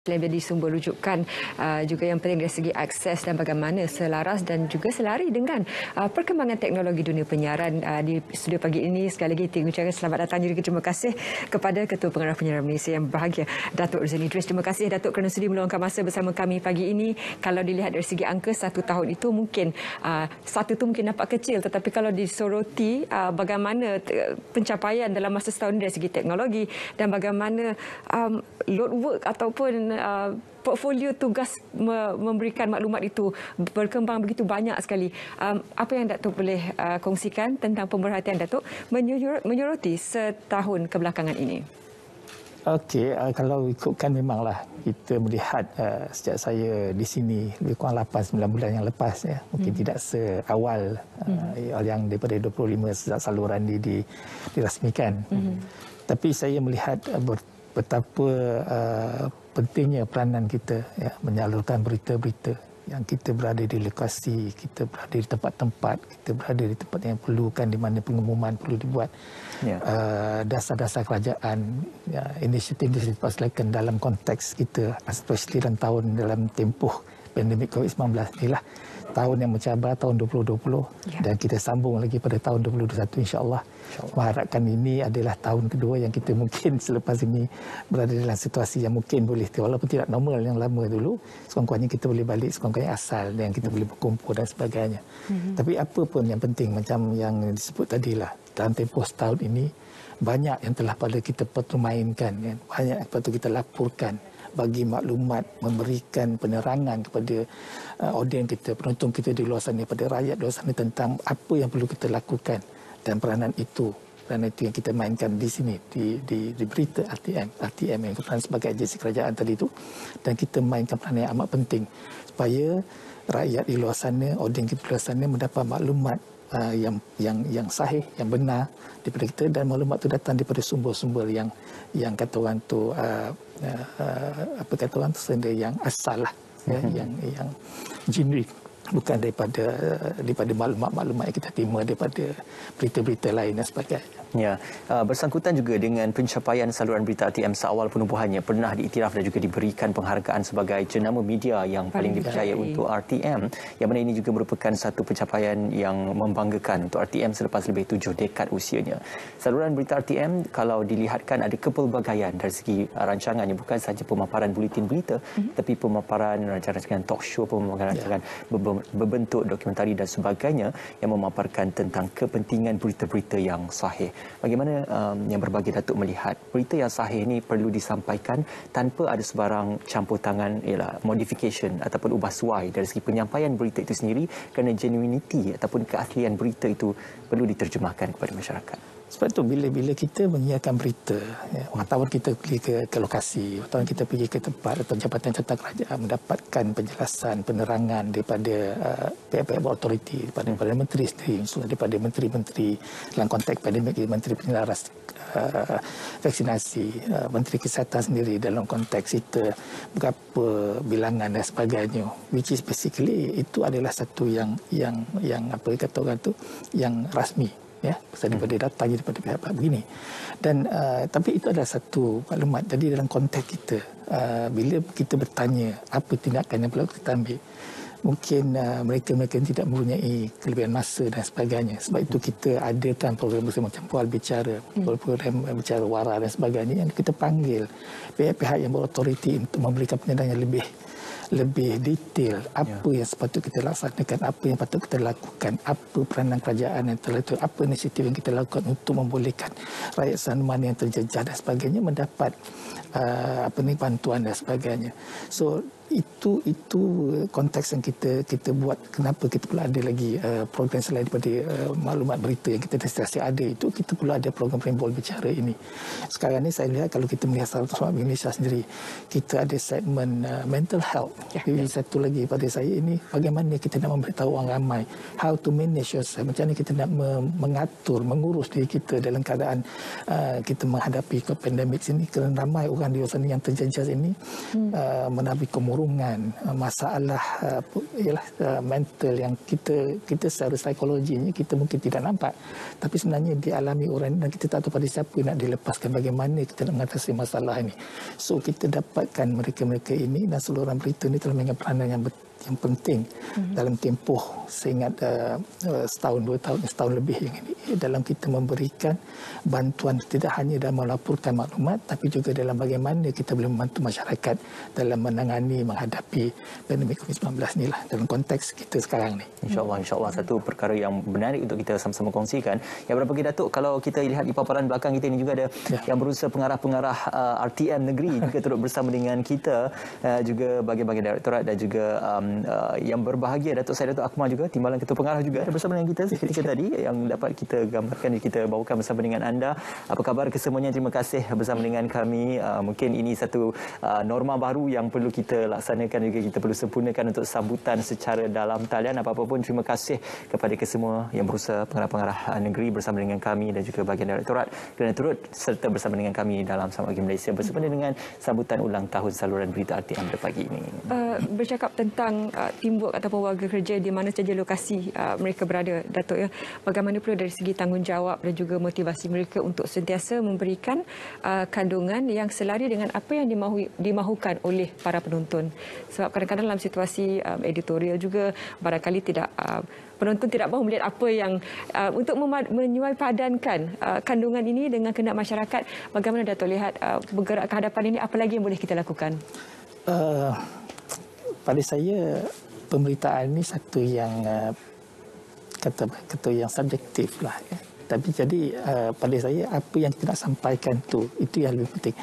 Selain dari sumber rujukan, juga yang penting dari segi akses dan bagaimana selaras dan juga selari dengan perkembangan teknologi dunia penyiaran. Di studio pagi ini, sekali lagi Ting ucapkan selamat datang juga terima kasih kepada Ketua Pengarah Penyiaran Malaysia yang berbahagia, Datuk Ruzan Idris. Terima kasih Datuk kerana sudi meluangkan masa bersama kami pagi ini. Kalau dilihat dari segi angka, 1 tahun itu mungkin satu itu mungkin nampak kecil, tetapi kalau disoroti bagaimana pencapaian dalam masa setahun dari segi teknologi dan bagaimana load work ataupun portfolio tugas memberikan maklumat itu berkembang begitu banyak sekali. Apa yang Datuk boleh kongsikan tentang pemerhatian Datuk menyoroti setahun kebelakangan ini? Okey, kalau ikutkan memanglah kita melihat sejak saya di sini lebih kurang 8-9 bulan yang lepas ya, mungkin tidak seawal yang daripada 25 saluran dirasmikan. Tapi saya melihat betapa pentingnya peranan kita ya, menyalurkan berita-berita yang kita berada di lokasi, kita berada di tempat-tempat, kita berada di tempat yang perlukan, di mana pengumuman perlu dibuat. Dasar-dasar kerajaan, ya, inisiatif-inisiatif dipersilakan dalam konteks kita, especially dalam tempoh pandemik COVID-19 inilah tahun yang mencabar, tahun 2020 dan kita sambung lagi pada tahun 2021 insya-Allah. Mengharapkan ini adalah tahun kedua yang kita mungkin selepas ini berada dalam situasi yang mungkin boleh, walaupun tidak normal yang lama dulu, sekurang-kurangnya kita boleh balik sekurang-kurangnya asal dan kita boleh berkumpul dan sebagainya. Tapi apa pun yang penting macam yang disebut tadilah, dalam tempoh setahun ini banyak yang telah pada kita permainkan, ya. Banyak yang patut kita laporkan, bagi maklumat, memberikan penerangan kepada audiens kita, penonton kita di luar sana, pada rakyat di luar sana tentang apa yang perlu kita lakukan. Dan peranan itu yang kita mainkan di sini, di berita RTM yang berperan sebagai agensi kerajaan tadi itu. Dan kita mainkan peranan yang amat penting supaya rakyat di luar sana, audiens kita di luar sana mendapat maklumat yang sahih, yang benar daripada kita, dan maklumat itu datang daripada sumber-sumber yang kata orang tu apa kata orang tu sendiri yang asal lah, yang genuine, bukan daripada maklumat-maklumat yang kita terima daripada berita-berita lain dan sebagainya. Ya, bersangkutan juga dengan pencapaian saluran berita RTM seawal penubuhannya, pernah diiktiraf dan juga diberikan penghargaan sebagai jenama media yang paling dipercaya untuk RTM, yang mana ini juga merupakan satu pencapaian yang membanggakan untuk RTM selepas lebih 7 dekad usianya. Saluran berita RTM kalau dilihatkan ada kepelbagaian dari segi rancangannya, bukan sahaja pemaparan buletin berita, tapi pemaparan rancangan talk show, pemaparan rancangan berbentuk dokumentari dan sebagainya yang memaparkan tentang kepentingan berita-berita yang sahih. Bagaimana yang berbagi Datuk melihat berita yang sahih ini perlu disampaikan tanpa ada sebarang campur tangan, modification ataupun ubah suai dari segi penyampaian berita itu sendiri, kerana genuinity ataupun keaslian berita itu perlu diterjemahkan kepada masyarakat. Sebab itu bila kita menyiarkan berita, ya, wartawan kita pergi ke lokasi, wartawan kita pergi ke tempat atau jabatan-jabatan kerajaan mendapatkan penjelasan, penerangan daripada pihak-pihak berautoriti, daripada Perdana Menteri sendiri, daripada menteri-menteri dalam konteks pandemik, Menteri Penyelaras vaksinasi, Menteri Kesihatan sendiri dalam konteks itu, berapa bilangan dan sebagainya, which is basically itu adalah satu yang apa kata orang tu, yang rasmi. Ya, daripada datang daripada pihak-pihak begini. Dan tapi itu adalah satu maklumat. Jadi dalam konteks kita, bila kita bertanya apa tindakan yang perlu kita ambil, mungkin mereka tidak mempunyai kelebihan masa dan sebagainya. Sebab itu kita adakan program macam Pual Bicara, program Bicara Wara dan sebagainya, yang kita panggil pihak-pihak yang berautoriti untuk memberikan penyadaran yang lebih detail apa yang sepatutnya kita laksanakan, apa yang patut kita lakukan, apa peranan kerajaan yang telah itu, apa inisiatif yang kita lakukan untuk membolehkan rakyat sana yang terjejah dan sebagainya mendapat bantuan dan sebagainya. So itu konteks yang kita buat. Kenapa kita perlu ada lagi program selain daripada maklumat berita yang kita destinasi ada itu, kita perlu ada program Primbol Bicara ini. Sekarang ni saya lihat kalau kita melihat Saluran Malaysia sendiri, kita ada segmen mental health. Jadi satu lagi pada saya ini, bagaimana kita nak memberitahu orang ramai how to manage yourself, macam mana kita nak mengatur, mengurus diri kita dalam keadaan kita menghadapi pandemik ini, kerana ramai orang di luar sana yang terjejas ini menghadapi komorbid pertarungan, masalah mental yang kita secara psikologinya kita mungkin tidak nampak, tapi sebenarnya dialami orang dan kita tak tahu pada siapa nak dilepaskan, bagaimana kita nak mengatasi masalah ini. So kita dapatkan mereka-mereka ini dan seluruh berita ini telah mengambil peranan yang penting dalam tempoh saya ingat setahun, 2 tahun, setahun lebih yang ini dalam kita memberikan bantuan tidak hanya dalam melaporkan maklumat tapi juga dalam bagaimana kita boleh membantu masyarakat dalam menangani menghadapi pandemik COVID-19 ni lah dalam konteks kita sekarang ni. InsyaAllah satu perkara yang menarik untuk kita sama-sama kongsikan. Yang berbagi Datuk, kalau kita lihat di paparan belakang kita ini juga ada yang berusaha pengarah-pengarah RTM negeri juga turut bersama dengan kita, juga bagi-bagi direktorat dan juga yang berbahagia Datuk Akmal juga, Timbalan Ketua Pengarah juga ada bersama dengan kita seketika tadi yang dapat kita gambarkan, kita bawakan bersama dengan anda. Apa khabar kesemuanya? Terima kasih bersama dengan kami. Mungkin ini satu norma baru yang perlu kita laksanakan, juga kita perlu sempurnakan untuk sambutan secara dalam talian. Apa-apa pun terima kasih kepada kesemua yang berusaha pengarah-pengarah negeri bersama dengan kami dan juga bahagian direktorat kerana turut serta bersama dengan kami dalam Selamat Pagi Malaysia bersama dengan sambutan ulang tahun saluran berita RTM pada pagi ini. Bercakap tentang teamwork ataupun warga kerja di mana saja lokasi mereka berada, Datuk, ya, bagaimana pula dari segi tanggungjawab dan juga motivasi mereka untuk sentiasa memberikan kandungan yang selari dengan apa yang dimahukan oleh para penonton. Sebab kadang-kadang dalam situasi editorial juga barangkali penonton tidak mahu melihat apa yang untuk menyuai padankan kandungan ini dengan kehendak masyarakat. Bagaimana Datuk lihat bergerak ke hadapan ini, apa lagi yang boleh kita lakukan? Pada saya pemberitaan ini satu yang kata yang subjektif lah, ya. Tapi jadi pada saya apa yang kita nak sampaikan itu yang lebih penting.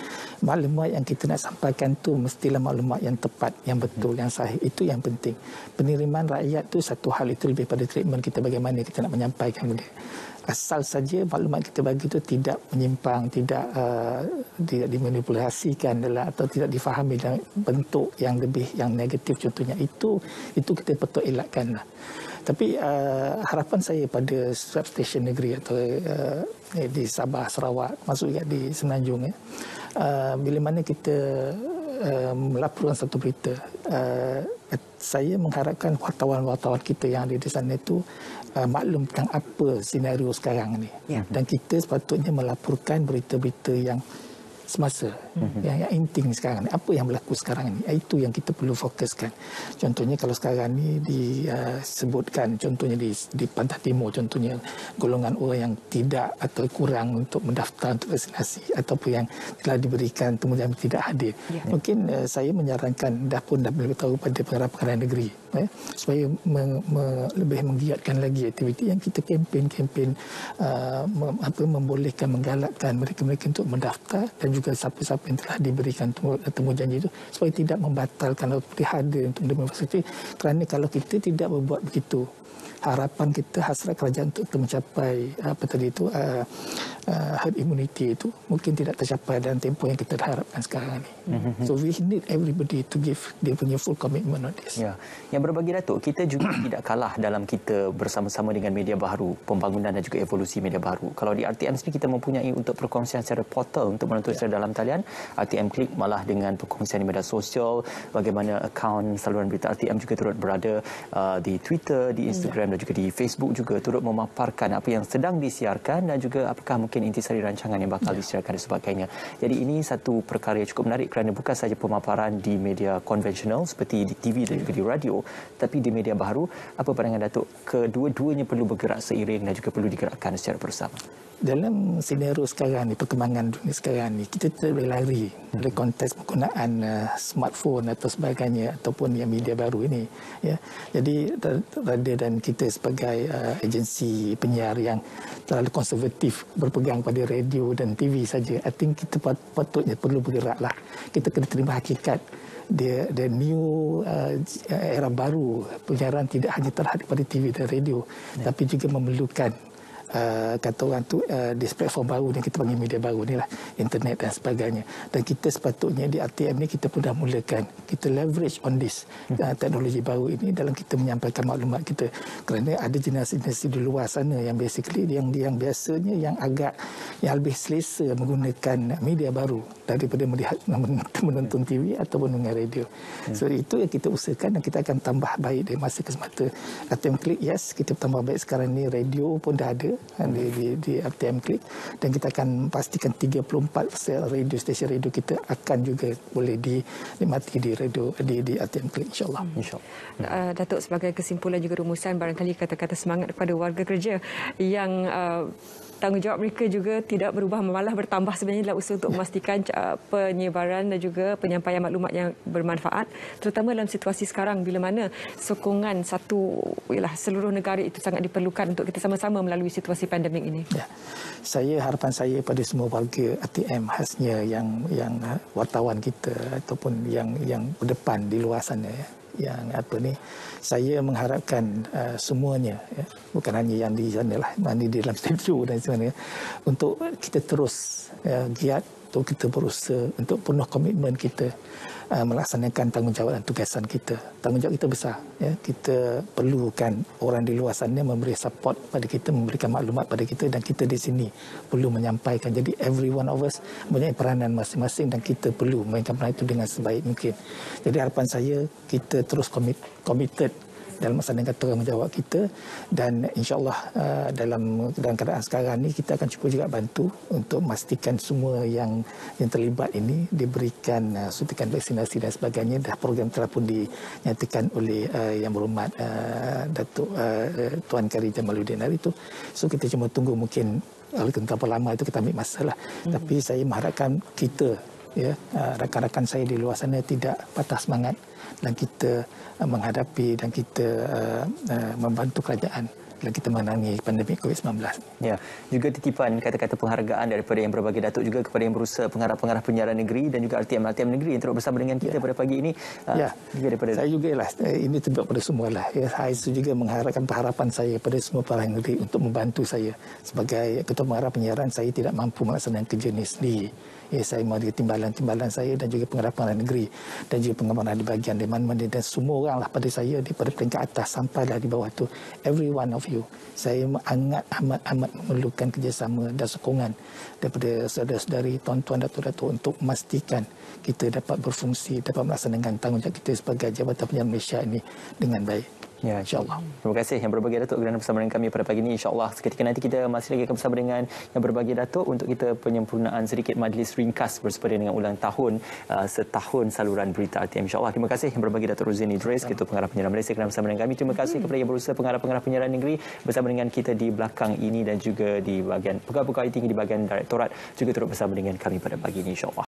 Maklumat yang kita nak sampaikan tu mestilah maklumat yang tepat, yang betul, yang sahih. Itu yang penting. Penerimaan rakyat tu satu hal, itu lebih pada treatment kita, bagaimana kita nak menyampaikan benda. Asal saja maklumat kita bagi itu tidak menyimpang, tidak dimanipulasikan atau tidak difahami dalam bentuk yang lebih yang negatif contohnya, itu kita patut elakkan lah. Tapi harapan saya pada substation negeri atau di Sabah, Sarawak, masuk juga di Semenanjung, bila mana kita melaporkan satu berita, saya mengharapkan wartawan-wartawan kita yang ada di sana itu maklum tentang apa senario sekarang ni. Dan kita sepatutnya melaporkan berita-berita yang semasa, yang inting sekarang ni, apa yang berlaku sekarang ni, itu yang kita perlu fokuskan. Contohnya kalau sekarang ni disebutkan contohnya di Pantai Timur, contohnya golongan orang yang tidak atau kurang untuk mendaftar untuk vaksinasi ataupun yang telah diberikan kemudian tidak hadir. Mungkin saya menyarankan dah boleh tahu pada pengarah-pengarah negeri supaya lebih menggiatkan lagi aktiviti yang kita kempen membolehkan, menggalakkan mereka-mereka untuk mendaftar dan juga siapa-siapa yang telah diberikan temu janji itu supaya tidak membatalkan atau hadir untuk demonstrasi. Kerana kalau kita tidak berbuat begitu, harapan kita, hasrat kerajaan untuk mencapai herd immunity itu mungkin tidak tercapai dalam tempoh yang kita harapkan sekarang ini. So we need everybody to give dia punya full commitment on this. Ya. Yang berbagi Datuk, kita juga tidak kalah dalam kita bersama-sama dengan media baharu, pembangunan dan juga evolusi media baharu. Kalau di RTM sendiri kita mempunyai untuk perkongsian secara portal untuk menonton secara dalam talian, RTM Klik, malah dengan perkongsian di media sosial, bagaimana akaun saluran berita RTM juga turut berada di Twitter, di Instagram dan juga di Facebook juga turut memaparkan apa yang sedang disiarkan dan juga apakah mungkin intisari rancangan yang bakal disiarkan dan sebagainya. Jadi ini satu perkara yang cukup menarik kerana bukan sahaja pemaparan di media konvensional seperti di TV dan juga di radio, tapi di media baharu. Apa pandangan Datuk? Kedua-duanya perlu bergerak seiring dan juga perlu digerakkan secara bersama. Dalam senario sekarang ni, perkembangan dunia sekarang ni, kita tidak boleh lari dari konteks penggunaan smartphone atau sebagainya ataupun yang media baru ini, ya. Jadi rather dan kita sebagai agensi penyiar yang terlalu konservatif berpegang pada radio dan TV saja, I think kita patutnya perlu bergeraklah. Kita kena terima hakikat the new era baru, penyiaran tidak hanya terhad pada TV dan radio, tapi juga memerlukan kata orang tu di platform baru ni, kita panggil media baru ni lah, internet dan sebagainya. Dan kita sepatutnya di RTM ni kita pun dah mulakan, kita leverage on this teknologi baru ini dalam kita menyampaikan maklumat kita. Kerana ada generasi-generasi di luar sana yang basically yang biasanya yang lebih selesa menggunakan media baru daripada melihat menonton TV ataupun dengar radio. So itu yang kita usahakan dan kita akan tambah baik dari masa ke semasa. RTM Click, yes, kita tambah baik sekarang ni, radio pun dah ada di RTM Click, dan kita akan pastikan 34 radio stesen radio kita akan juga boleh dinikmati di radio di RTM Click, insyaAllah. Datuk, sebagai kesimpulan juga rumusan, barangkali kata-kata semangat kepada warga kerja yang tanggungjawab mereka juga tidak berubah, malah bertambah sebenarnya dalam usaha untuk memastikan penyebaran dan juga penyampaian maklumat yang bermanfaat, terutama dalam situasi sekarang bila mana sokongan seluruh negara itu sangat diperlukan untuk kita sama-sama melalui situasi pandemik ini. Ya. Harapan saya pada semua warga RTM, khasnya yang wartawan kita ataupun yang berdepan di luar sana, saya mengharapkan semuanya, bukan hanya yang di sana lah, di dalam studio dan sebagainya, untuk kita terus giat, untuk kita berusaha untuk penuh komitmen kita melaksanakan tanggungjawab dan tugasan kita. Tanggungjawab kita besar. Kita perlukan orang di luar sana memberi support pada kita, memberikan maklumat pada kita, dan kita di sini perlu menyampaikan. Jadi every one of us mempunyai peranan masing-masing dan kita perlu memainkan peranan itu dengan sebaik mungkin. Jadi harapan saya, kita terus committed dalam melaksanakan tanggungjawab kita, dan insyaAllah dalam keadaan sekarang ni kita akan cuba juga bantu untuk memastikan semua yang terlibat ini diberikan suntikan vaksinasi dan sebagainya. Dah program telah pun dinyatakan oleh Yang Berhormat Datuk Tuan Kari Jamaluddin hari itu. So kita cuma tunggu, mungkin berapa lama itu kita ambil masa lah. Tapi saya mengharapkan kita, rakan-rakan saya di luar sana tidak patah semangat dan kita menghadapi dan kita membantu kerajaan dalam kita menangani pandemik COVID-19. Ya, juga titipan kata-kata penghargaan daripada Yang Berbahagia Datuk juga kepada Yang Berusaha Pengarah-pengarah Penyiaran Negeri dan juga RTM Negeri yang turut bersama dengan kita pada pagi ini. Saya juga lah, ini terbuat pada semua lah. Saya juga mengharapkan harapan saya pada semua pengarah negeri untuk membantu saya. Sebagai Ketua Pengarah Penyiaran, saya tidak mampu melaksanakan kerja ini sendiri. Saya mahu timbalan saya dan juga pengarah-pengarah negeri dan juga pengarah di bahagian di mana-mana, dan semua orang lah pada saya daripada peringkat atas sampailah di bawah tu, every one of you. Saya amat memerlukan kerjasama dan sokongan daripada saudara-saudari, tuan-tuan, datuk-datuk untuk memastikan kita dapat berfungsi, dapat melaksanakan tanggungjawab kita sebagai Jabatan Penyiaran Malaysia ini dengan baik. Ya, insyaAllah. Terima kasih Yang Berbahagia Datuk kerana bersama dengan kami pada pagi ini. InsyaAllah seketika nanti kita masih lagi akan bersama dengan Yang Berbahagia Datuk untuk kita penyempurnaan sedikit majlis ringkas bersempena dengan ulang tahun setahun saluran berita RTM. InsyaAllah. Terima kasih Yang Berbahagia Datuk Ruzin Idris, Ketua Pengarah Penyiaran Malaysia kerana bersama dengan kami. Terima kasih kepada Yang Berusaha Pengarah-pengarah Penyiaran Negeri bersama dengan kita di belakang ini dan juga di bahagian pegawai-pegawai tinggi di bahagian Direktorat juga turut bersama dengan kami pada pagi ini, insyaAllah.